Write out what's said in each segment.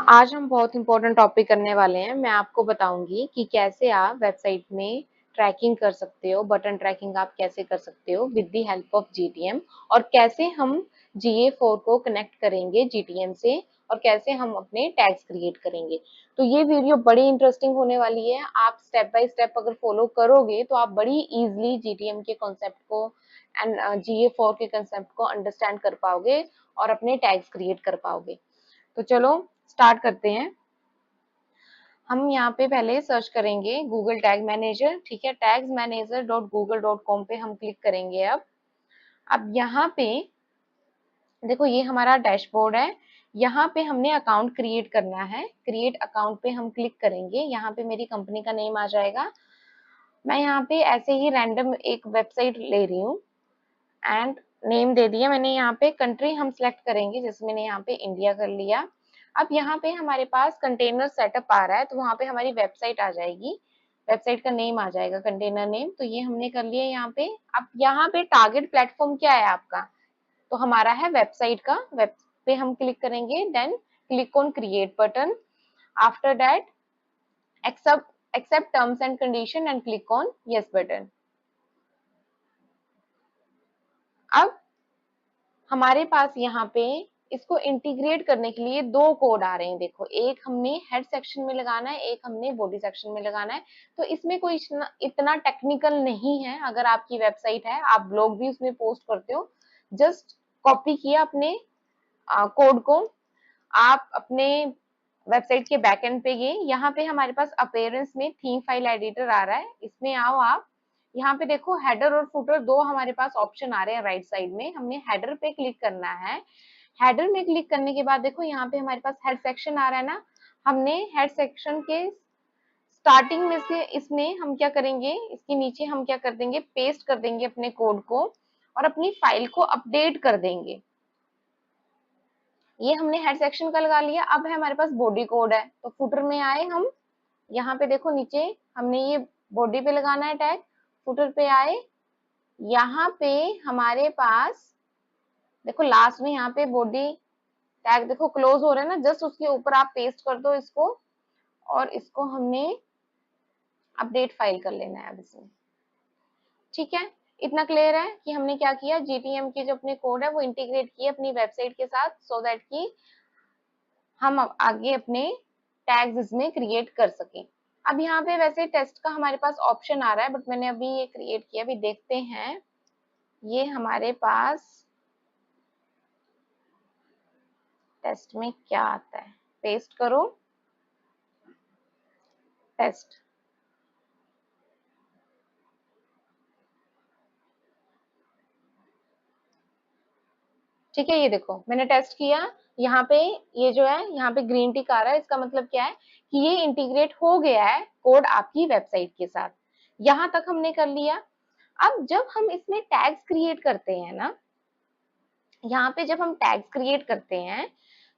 आज हम बहुत इम्पोर्टेंट टॉपिक करने वाले हैं। मैं आपको बताऊंगी कि कैसे आप वेबसाइट में ट्रैकिंग कर सकते हो, बटन ट्रैकिंग आप कैसे कर सकते हो with the help of GTM, और कैसे हम GA4 को कनेक्ट करेंगे जीटीएम से, और कैसे हम अपने टैग्स क्रिएट करेंगे। तो ये वीडियो बड़ी इंटरेस्टिंग होने वाली है। आप स्टेप बाय स्टेप अगर फॉलो करोगे तो आप बड़ी इजीली जीटीएम के कॉन्सेप्ट को एंड GA4 के कॉन्सेप्ट को अंडरस्टैंड कर पाओगे और अपने टैग्स क्रिएट कर पाओगे। तो चलो स्टार्ट करते हैं। हम यहाँ पे पहले सर्च करेंगे गूगल टैग मैनेजर, ठीक है। टैग्स मैनेजर .google.com पे हम क्लिक करेंगे। अब यहाँ पे देखो, ये हमारा डैशबोर्ड है। यहाँ पे हमने अकाउंट क्रिएट करना है। क्रिएट अकाउंट पे हम क्लिक करेंगे। यहाँ पे मेरी कंपनी का नेम आ जाएगा। मैं यहाँ पे ऐसे ही रैंडम एक वेबसाइट ले रही हूँ एंड नेम दे दिया मैंने। यहाँ पे कंट्री हम सिलेक्ट करेंगे, जैसे मैंने यहाँ पे इंडिया कर लिया। अब यहाँ पे हमारे पास कंटेनर सेटअप आ रहा है, तो वहाँ पे हमारी वेबसाइट आ जाएगी। वेबसाइट का नेम आ जाएगा, कंटेनर नेम। तो ये हमने कर लिया यहाँ पे। अब यहाँ पे टारगेट प्लेटफॉर्म क्या है आपका, तो हमारा है वेबसाइट का। वेब पे हम क्लिक करेंगे, then click on create button. After that accept terms and condition and click on yes button. अब हमारे पास यहाँ पे इसको इंटीग्रेट करने के लिए दो कोड आ रहे हैं। देखो, एक हमने हेड सेक्शन में लगाना है, एक हमने बॉडी सेक्शन में लगाना है। तो इसमें कोई इतना टेक्निकल नहीं है। अगर आपकी वेबसाइट है, आप ब्लॉग भी उसमें पोस्ट करते हो, जस्ट कॉपी किया अपने कोड को, आप अपने वेबसाइट के बैकएंड पे गए। यहाँ पे हमारे पास अपीयरेंस में थीम फाइल एडिटर आ रहा है, इसमें आओ आप। यहाँ पे देखो, हेडर और फुटर दो हमारे पास ऑप्शन आ रहे हैं राइट साइड में। हमने हेडर पे क्लिक करना है। हेडर में क्लिक करने के बाद देखो, यहाँ पे हमारे पास हेड सेक्शन आ रहा है ना। हमने हेड सेक्शन के स्टार्टिंग में से इसमें हम क्या करेंगे, इसके नीचे हम क्या कर देंगे, पेस्ट कर देंगे अपने कोड को और अपनी फाइल को अपडेट कर देंगे। ये हमने हेड सेक्शन का लगा लिया। अब है हमारे पास बॉडी कोड है, तो फुटर में आए हम। यहाँ पे देखो नीचे हमने ये बॉडी पे लगाना है टैग। फुटर पे आए, यहाँ पे हमारे पास देखो लास्ट में यहाँ पे बॉडी टैग देखो क्लोज हो रहा है ना, जस्ट उसके ऊपर आप पेस्ट कर दो इसको, और इसको हमने अपडेट फाइल कर लेना है अब इसमें। ठीक है, इतना क्लियर है कि हमने क्या किया, जीटीएम के जो अपने कोड है वो इंटीग्रेट किए अपनी वेबसाइट के साथ, सो दैट कि हम आगे अपने टैग्स इसमें क्रिएट कर सकें। अब यहाँ पे वैसे टेस्ट का हमारे पास ऑप्शन आ रहा है, बट मैंने अभी ये क्रिएट किया, अभी देखते हैं ये हमारे पास टेस्ट में क्या आता है। पेस्ट करो टेस्ट। ठीक है, ये देखो मैंने टेस्ट किया। यहाँ पे ये जो है, यहाँ पे ग्रीन टिक आ रहा है, इसका मतलब क्या है कि ये इंटीग्रेट हो गया है कोड आपकी वेबसाइट के साथ। यहाँ तक हमने कर लिया। अब जब हम इसमें टैग्स क्रिएट करते हैं ना, यहाँ पे जब हम टैग्स क्रिएट करते हैं,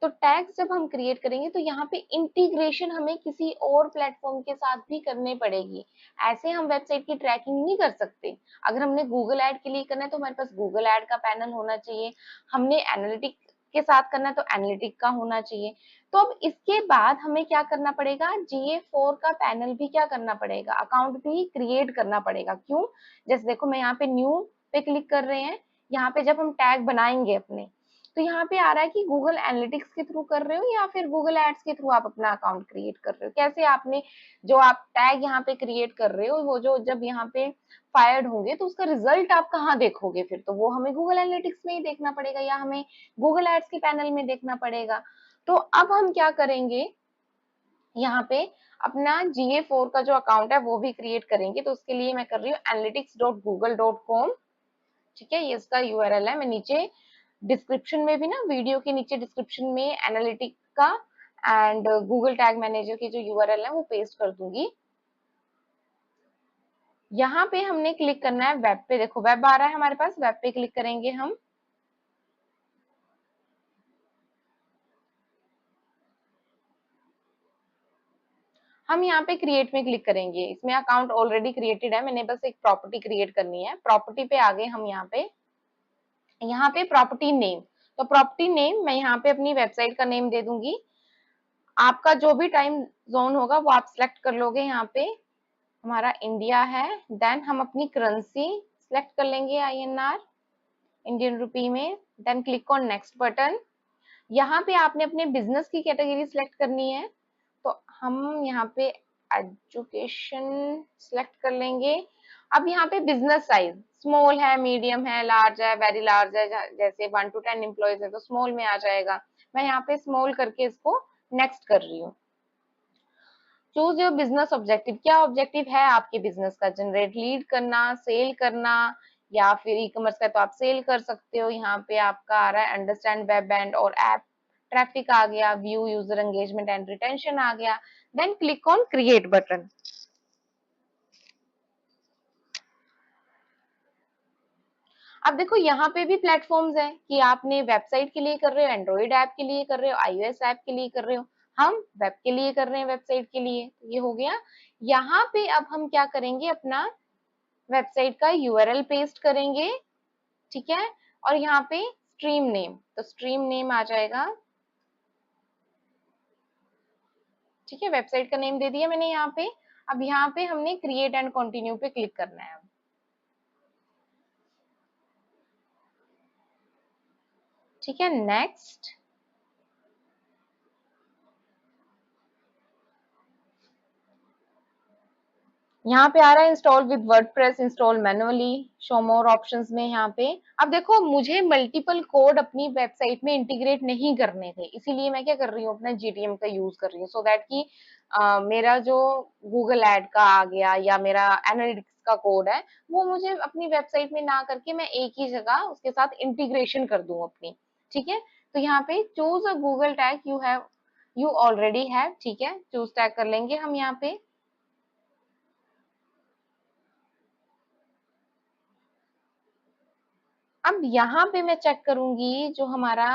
तो टैग्स जब हम क्रिएट करेंगे तो यहाँ पे इंटीग्रेशन हमें किसी और प्लेटफॉर्म के साथ भी करनी पड़ेगी। ऐसे हम वेबसाइट की ट्रैकिंग नहीं कर सकते। अगर हमने गूगल ऐड के लिए करना है तो हमारे पास गूगल ऐड का पैनल होना चाहिए। हमने एनालिटिक के साथ करना है तो एनालिटिक का होना चाहिए। तो अब इसके बाद हमें क्या करना पड़ेगा, GA4 का पैनल भी क्या करना पड़ेगा, अकाउंट भी क्रिएट करना पड़ेगा। क्यों, जैसे देखो मैं यहाँ पे न्यू पे क्लिक कर रहे हैं। यहाँ पे जब हम टैग बनाएंगे अपने, तो यहाँ पे आ रहा है कि गूगल एनालिटिक्स के थ्रू कर रहे हो या फिर गूगल एड्स के थ्रू आप अपना अकाउंट क्रिएट कर रहे हो। कैसे आपने जो आप टैग यहाँ पे क्रिएट कर रहे हो, वो जो जब यहाँ पे फायर्ड होंगे तो उसका रिजल्ट आप कहाँ देखोगे, फिर तो वो हमें गूगल एनालिटिक्स में ही देखना पड़ेगा या हमें गूगल एड्स के पैनल में देखना पड़ेगा। तो अब हम क्या करेंगे, यहाँ पे अपना GA4 का जो अकाउंट है वो भी क्रिएट करेंगे। तो उसके लिए मैं कर रही हूँ analytics.google.com। ठीक है, ये इसका URL है। मैं नीचे डिस्क्रिप्शन में भी ना, वीडियो के नीचे डिस्क्रिप्शन में एनालिटिक का एंड गूगल टैग मैनेजर की जो URL है वो पेस्ट कर दूंगी। यहाँ पे हमने क्लिक करना है वेब पे। देखो वेब आ रहा है हमारे पास, वेब पे क्लिक करेंगे हम यहाँ पे क्रिएट में क्लिक करेंगे। इसमें अकाउंट ऑलरेडी क्रिएटेड है, मैंने बस एक प्रॉपर्टी क्रिएट करनी है। प्रॉपर्टी पे आ गए हम। यहाँ पे प्रॉपर्टी नेम, तो प्रॉपर्टी नेम मैं यहाँ पे अपनी वेबसाइट का नेम दे दूंगी। आपका जो भी टाइम जोन होगा वो आप सिलेक्ट कर लोगे। यहाँ पे हमारा इंडिया है, देन हम अपनी करेंसी सिलेक्ट कर लेंगे INR, इंडियन रुपी में, then click on next button. यहाँ पे आपने अपने बिजनेस की कैटेगरी सिलेक्ट करनी है, तो हम यहाँ पे एजुकेशन सिलेक्ट कर लेंगे। अब यहाँ पे बिजनेस साइज स्मॉल है, मीडियम है, लार्ज है, वेरी लार्ज है, जैसे 1 to 10 एम्प्लॉयज है तो स्मॉल में आ जाएगा। मैं यहाँ पे स्मॉल करके इसको नेक्स्ट कर रही हूँ। चूज योर बिजनेस ऑब्जेक्टिव, क्या ऑब्जेक्टिव है आपके बिजनेस का? जनरेट लीड करना, सेल करना, या फिर ई कॉमर्स का तो आप सेल कर सकते हो। यहाँ पे आपका आ रहा है अंडरस्टैंड वेब एंड और ऐप ट्रैफिक आ गया, view user engagement and retention आ गया, then click on create button. अब देखो यहाँ पे भी प्लेटफॉर्म्स है कि आपने वेबसाइट के लिए कर रहे हो, एंड्रॉइड ऐप के लिए कर रहे हो, iOS ऐप के लिए कर रहे हो। हम वेब के लिए कर रहे हैं, वेबसाइट के लिए, ये हो गया। यहाँ पे अब हम क्या करेंगे, अपना वेबसाइट का URL पेस्ट करेंगे, ठीक है। और यहाँ पे स्ट्रीम नेम, तो स्ट्रीम नेम आ जाएगा, ठीक है। वेबसाइट का नेम दे दिया मैंने यहाँ पे। अब यहाँ पे हमने क्रिएट एंड कंटिन्यू पे क्लिक करना है। ठीक है, नेक्स्ट। यहाँ पे आ रहा है install with WordPress, install manually, show more options में। यहाँ पे अब देखो मुझे मल्टीपल कोड अपनी वेबसाइट में इंटीग्रेट नहीं करने थे, इसीलिए मैं क्या कर रही हूँ, अपना GTM का यूज कर रही हूँ, सो दैट कि मेरा जो गूगल एड का आ गया या मेरा एनालिटिक्स का कोड है वो मुझे अपनी वेबसाइट में ना करके मैं एक ही जगह उसके साथ इंटीग्रेशन कर दूं अपनी। ठीक है, तो यहाँ पे choose a Google tag you already have, ठीक है, चूज टैग कर लेंगे हम यहाँ पे। अब यहाँ पे मैं चेक करूंगी जो हमारा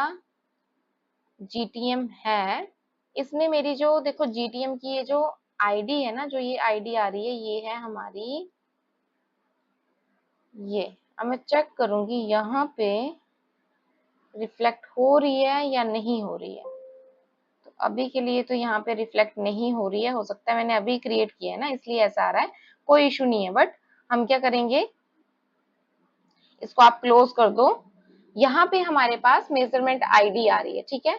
GTM है, इसमें मेरी जो देखो GTM की ये जो आईडी है ना, जो ये आईडी आ रही है, ये है हमारी ये। अब मैं चेक करूंगी यहाँ पे रिफ्लेक्ट हो रही है या नहीं हो रही है। तो अभी के लिए तो यहाँ पे रिफ्लेक्ट नहीं हो रही है, हो सकता है मैंने अभी क्रिएट किया है ना इसलिए ऐसा आ रहा है, कोई इशू नहीं है। बट हम क्या करेंगे, इसको आप क्लोज कर दो। यहाँ पे हमारे पास मेजरमेंट आईडी आ रही है, ठीक है।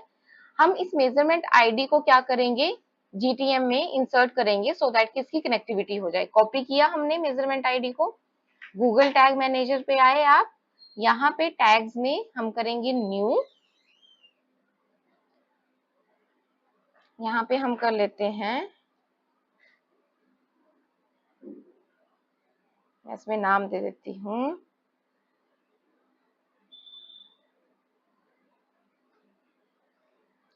हम इस मेजरमेंट आईडी को क्या करेंगे, GTM में इंसर्ट करेंगे सो दैट कि इसकी कनेक्टिविटी हो जाए। कॉपी किया हमने मेजरमेंट आईडी को, गूगल टैग मैनेजर पे आए आप, यहाँ पे टैग्स में हम करेंगे न्यू, यहाँ पे हम कर लेते हैं, मैं इसमें नाम दे देती हूँ,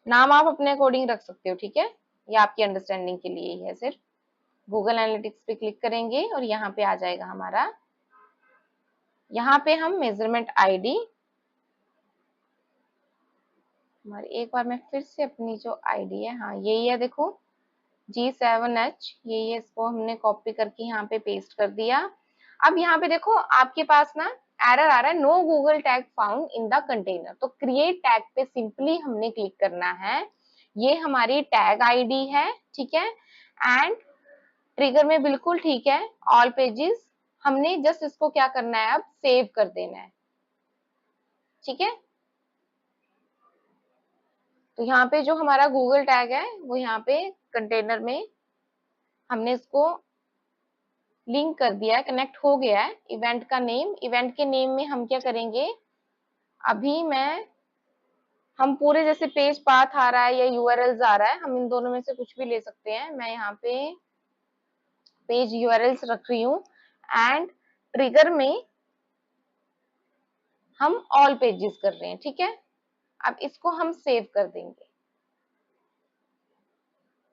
नाम आप अपने अकॉर्डिंग रख सकते हो, ठीक है, ये आपकी अंडरस्टैंडिंग के लिए ही है सिर्फ। गूगल एनालिटिक्स पे क्लिक करेंगे और यहाँ पे आ जाएगा हमारा, यहाँ पे हम मेजरमेंट आईडी हमारी, एक बार मैं फिर से अपनी जो आईडी है, हाँ यही है, देखो G7H, यही है, इसको हमने कॉपी करके यहाँ पे पेस्ट कर दिया। अब यहाँ पे देखो आपके पास ना एरर आ रहा है, no Google tag found in the container, तो क्रिएट टैग पे सिंपली हमने क्लिक करना है। ये हमारी टैग आईडी है, ठीक है, एंड ट्रिगर में बिल्कुल ठीक है, ऑल पेजेस। हमने जस्ट इसको क्या करना है, अब सेव कर देना है, ठीक है। तो यहाँ पे जो हमारा गूगल टैग है वो यहाँ पे कंटेनर में हमने इसको लिंक कर दिया है, कनेक्ट हो गया है। इवेंट का नेम, इवेंट के नेम में हम क्या करेंगे, अभी मैं, हम पूरे जैसे पेज पाथ आ रहा है या URLs आ रहा है, हम इन दोनों में से कुछ भी ले सकते हैं। मैं यहाँ पे पेज URLs रख रही हूँ एंड ट्रिगर में हम ऑल पेजेस कर रहे हैं, ठीक है। अब इसको हम सेव कर देंगे।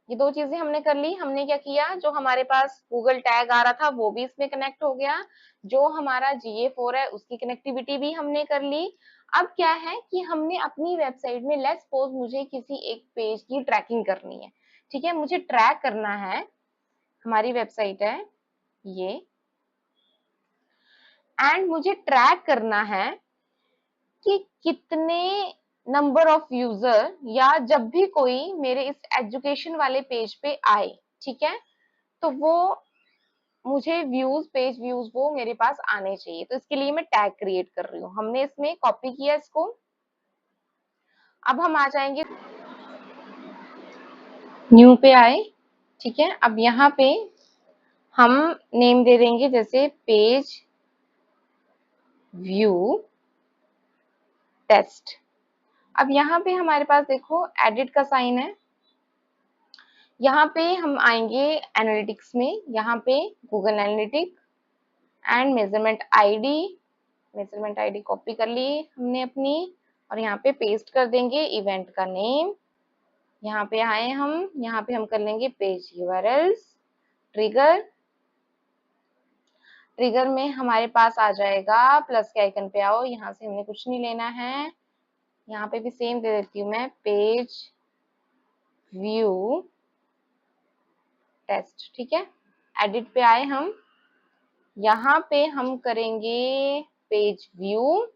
ये दो चीजें हमने कर ली। हमने क्या किया, जो हमारे पास गूगल टैग आ रहा था वो भी इसमें कनेक्ट हो गया, जो हमारा GA4 है उसकी कनेक्टिविटी भी हमने कर ली। अब क्या है कि हमने अपनी वेबसाइट में, लेट्स सपोज मुझे किसी एक पेज की ट्रैकिंग करनी है, ठीक है, मुझे ट्रैक करना है, हमारी वेबसाइट है ये, एंड मुझे ट्रैक करना है कि कितने नंबर ऑफ यूजर, या जब भी कोई मेरे इस एजुकेशन वाले पेज पे आए, ठीक है, तो वो मुझे व्यूज, पेज व्यूज वो मेरे पास आने चाहिए। तो इसके लिए मैं टैग क्रिएट कर रही हूँ। हमने इसमें कॉपी किया इसको। अब हम आ जाएंगे न्यू पे आए, ठीक है। अब यहाँ पे हम नेम दे देंगे जैसे पेज व्यू टेस्ट। अब यहाँ पे हमारे पास देखो एडिट का साइन है। यहाँ पे हम आएंगे एनालिटिक्स में, यहाँ पे Google analytic and measurement ID copy कर ली हमने अपनी, और यहाँ पे पेस्ट कर देंगे इवेंट का नेम। यहाँ पे आए हम, यहाँ पे हम कर लेंगे पेज यूआरएल्स। ट्रिगर में हमारे पास आ जाएगा प्लस के आइकन पे आओ, यहाँ से हमने कुछ नहीं लेना है। यहाँ पे भी सेम दे देती हूँ मैं, पेज व्यू टेस्ट, ठीक है। एडिट पे आए हम, यहाँ पे हम करेंगे पेज व्यू,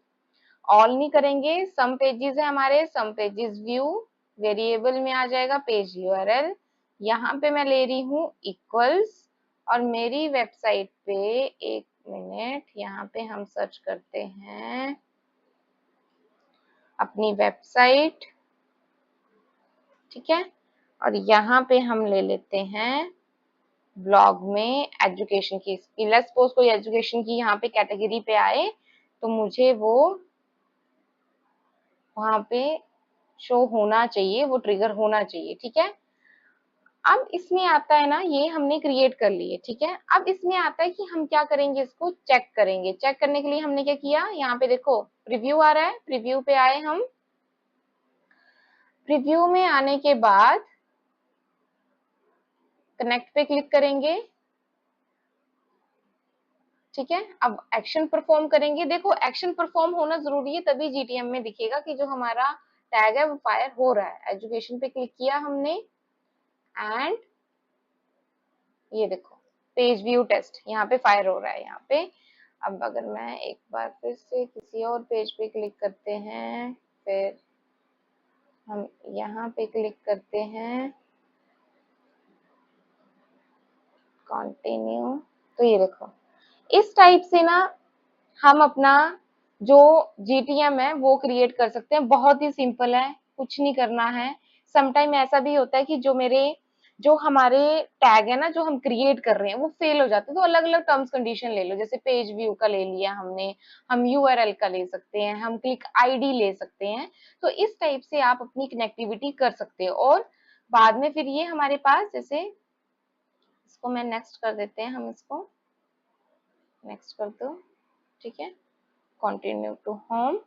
ऑल नहीं करेंगे, सम पेजेस है हमारे, सम पेजेस व्यू। वेरिएबल में आ जाएगा पेज यूआरएल, यहाँ पे मैं ले रही हूँ इक्वल्स, और मेरी वेबसाइट पे, एक मिनट, यहाँ पे हम सर्च करते हैं अपनी वेबसाइट, ठीक है। और यहाँ पे हम ले लेते हैं ब्लॉग में एजुकेशन की, लेट्स सपोज कोई एजुकेशन की यहाँ पे कैटेगरी पे आए तो मुझे वो वहां पे शो होना चाहिए, वो ट्रिगर होना चाहिए, ठीक है। अब इसमें आता है ना, ये हमने क्रिएट कर लिए, ठीक है। अब इसमें आता है कि हम क्या करेंगे, इसको चेक करेंगे। चेक करने के लिए हमने क्या किया, यहाँ पे देखो प्रीव्यू आ रहा है, प्रीव्यू पे आए हम। प्रीव्यू में आने के बाद कनेक्ट पे क्लिक करेंगे, ठीक है। अब एक्शन परफॉर्म करेंगे। देखो एक्शन परफॉर्म होना जरूरी है, तभी जीटीएम में दिखेगा कि जो हमारा टैग है वो फायर हो रहा है। एजुकेशन पे क्लिक किया हमने, एंड ये देखो पेज व्यू टेस्ट यहाँ पे फायर हो रहा है यहाँ पे। अब अगर मैं एक बार फिर से किसी और पेज पे क्लिक करते हैं, फिर हम यहाँ पे क्लिक करते हैं कंटिन्यू, तो ये देखो इस टाइप से ना हम अपना जो जीटीएम है वो क्रिएट कर सकते हैं। बहुत ही सिंपल है, कुछ नहीं करना है। समटाइम ऐसा भी होता है कि जो हमारे टैग है ना, जो हम क्रिएट कर रहे हैं वो फेल हो जाते हैं, तो अलग अलग टर्म्स कंडीशन ले लो। जैसे पेज व्यू का ले लिया हमने, हम यूआरएल का ले सकते हैं, हम क्लिक आईडी ले सकते हैं। तो इस टाइप से आप अपनी कनेक्टिविटी कर सकते हो। और बाद में फिर ये हमारे पास, जैसे इसको मैं नेक्स्ट कर देते हैं, हम इसको नेक्स्ट कर दो, ठीक है। कंटिन्यू टू होम,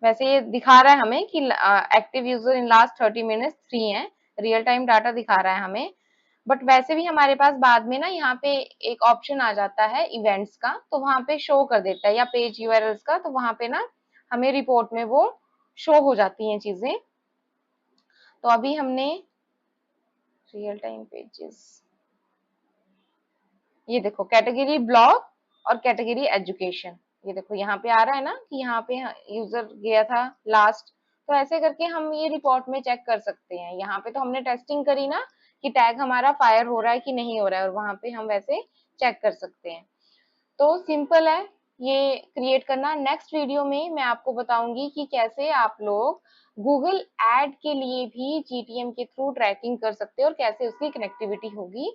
वैसे ये दिखा रहा है हमें कि active user in last 30 minutes 3 है, रियल टाइम डाटा दिखा रहा है हमें। बट वैसे भी हमारे पास बाद में ना यहाँ पे एक ऑप्शन आ जाता है इवेंट्स का, तो वहां पे शो कर देता है, या पेज यूआरएल्स का, तो वहां पे ना हमें रिपोर्ट में वो शो हो जाती हैं चीजें। तो अभी हमने रियल टाइम पेजेस, ये देखो कैटेगरी ब्लॉग और कैटेगरी एजुकेशन, ये देखो यहाँ पे आ रहा है ना कि यहाँ पे यूजर गया था लास्ट। तो ऐसे करके हम ये रिपोर्ट में चेक कर सकते हैं। यहाँ पे तो हमने टेस्टिंग करी ना कि टैग हमारा फायर हो रहा है कि नहीं हो रहा है, और वहां पे हम वैसे चेक कर सकते हैं। तो सिंपल है ये क्रिएट करना। नेक्स्ट वीडियो में मैं आपको बताऊंगी कि कैसे आप लोग गूगल एड के लिए भी जीटीएम के थ्रू ट्रैकिंग कर सकते हो और कैसे उसकी कनेक्टिविटी होगी।